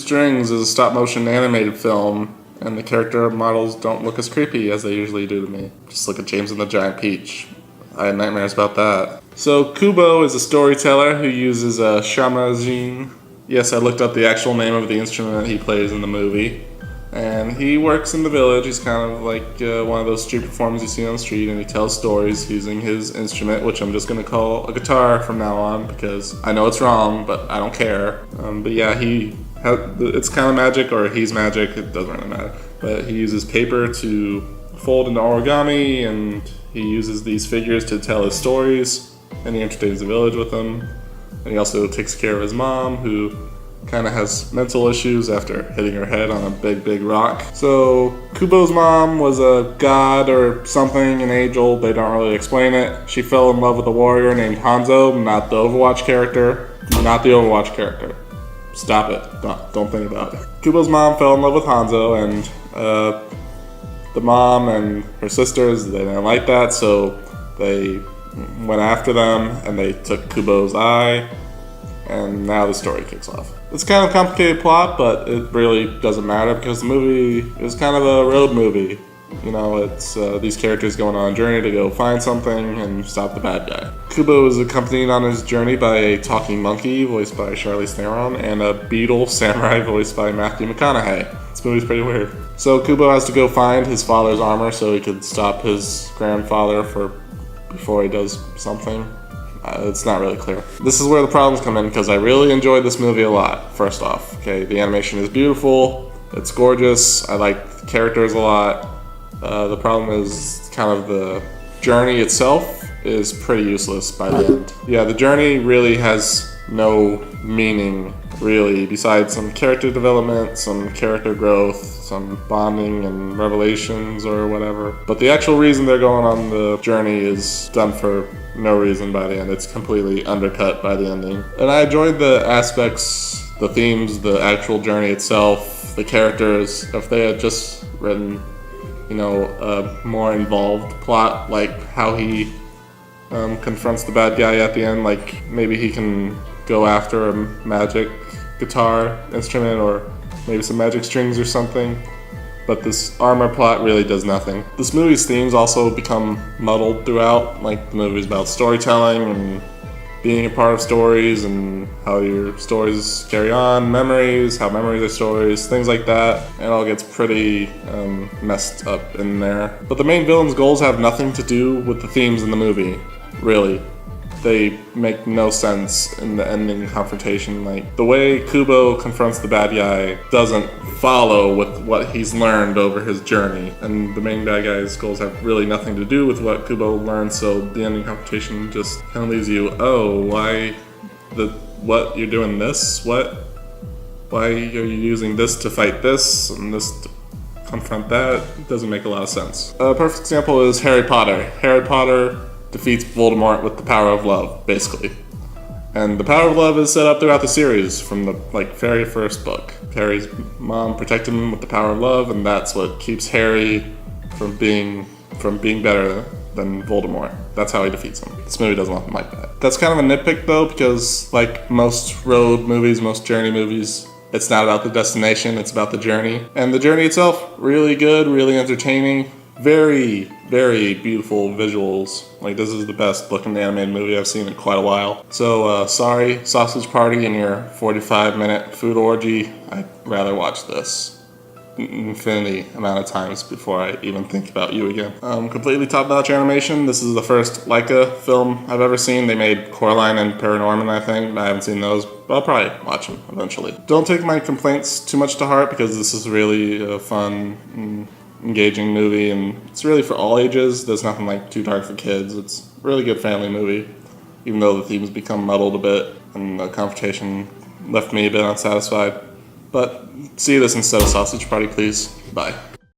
Strings is a stop-motion animated film, and the character models don't look as creepy as they usually do to me. Just look at James and the Giant Peach. I had nightmares about that. So Kubo is a storyteller who uses a shamazine. Yes, I looked up the actual name of the instrument he plays in the movie. And he works in the village. He's kind of like one of those street performers you see on the street, and he tells stories using his instrument, which I'm just going to call a guitar from now on because I know it's wrong, but I don't care. But yeah, it's kind of magic, or he's magic, it doesn't really matter. But he uses paper to fold into origami, and he uses these figures to tell his stories, and he entertains the village with them. And he also takes care of his mom, who kind of has mental issues after hitting her head on a big rock. So Kubo's mom was a god or something, an angel, they don't really explain it. She fell in love with a warrior named Hanzo, not the Overwatch character. Not the Overwatch character. Stop it. Don't think about it. Kubo's mom fell in love with Hanzo, and the mom and her sisters, they didn't like that, so they went after them and they took Kubo's eye, and now the story kicks off. It's kind of a complicated plot, but it really doesn't matter because the movie is kind of a road movie. You know, it's these characters going on a journey to go find something and stop the bad guy. Kubo is accompanied on his journey by a talking monkey, voiced by Charlize Theron, and a beetle samurai, voiced by Matthew McConaughey. This movie's pretty weird. So Kubo has to go find his father's armor so he could stop his grandfather before he does something. It's not really clear. This is where the problems come in because I really enjoyed this movie a lot, first off. Okay, the animation is beautiful, it's gorgeous, I like the characters a lot. The problem is kind of the journey itself is pretty useless by the end. Yeah, the journey really has no meaning, really, besides some character development, some character growth, some bonding and revelations or whatever. But the actual reason they're going on the journey is done for no reason by the end. It's completely undercut by the ending. And I enjoyed the aspects, the themes, the actual journey itself, the characters. If they had just written, you know, a more involved plot, like how he confronts the bad guy at the end, like maybe he can go after a magic guitar instrument or maybe some magic strings or something. But this armor plot really does nothing. This movie's themes also become muddled throughout. Like, the movie's about storytelling and being a part of stories and how your stories carry on, memories, how memories are stories, things like that. It all gets pretty messed up in there. But the main villain's goals have nothing to do with the themes in the movie, really. They make no sense in the ending confrontation. Like, the way Kubo confronts the bad guy doesn't follow with what he's learned over his journey. And the main bad guy's goals have really nothing to do with what Kubo learned, so the ending confrontation just kind of leaves you, oh, what, you're doing this? What? Why are you using this to fight this and this to confront that? It doesn't make a lot of sense. A perfect example is Harry Potter. Harry Potter defeats Voldemort with the power of love, basically. And the power of love is set up throughout the series from the very first book. Harry's mom protected him with the power of love, and that's what keeps Harry from being better than Voldemort. That's how he defeats him. This movie doesn't look like that. That's kind of a nitpick though, because like most road movies, most journey movies, it's not about the destination, it's about the journey. And the journey itself, really good, really entertaining. Very, very beautiful visuals. Like, this is the best looking animated movie I've seen in quite a while. So, sorry, Sausage Party and your 45-minute food orgy. I'd rather watch this an infinity amount of times before I even think about you again. Completely top-notch animation. This is the first Leica film I've ever seen. They made Coraline and Paranorman, I think. I haven't seen those, but I'll probably watch them eventually. Don't take my complaints too much to heart because this is really a fun, engaging movie, and it's really for all ages. There's nothing like too dark for kids. It's a really good family movie, even though the themes become muddled a bit and the confrontation left me a bit unsatisfied. But see this instead of Sausage Party, please. Bye.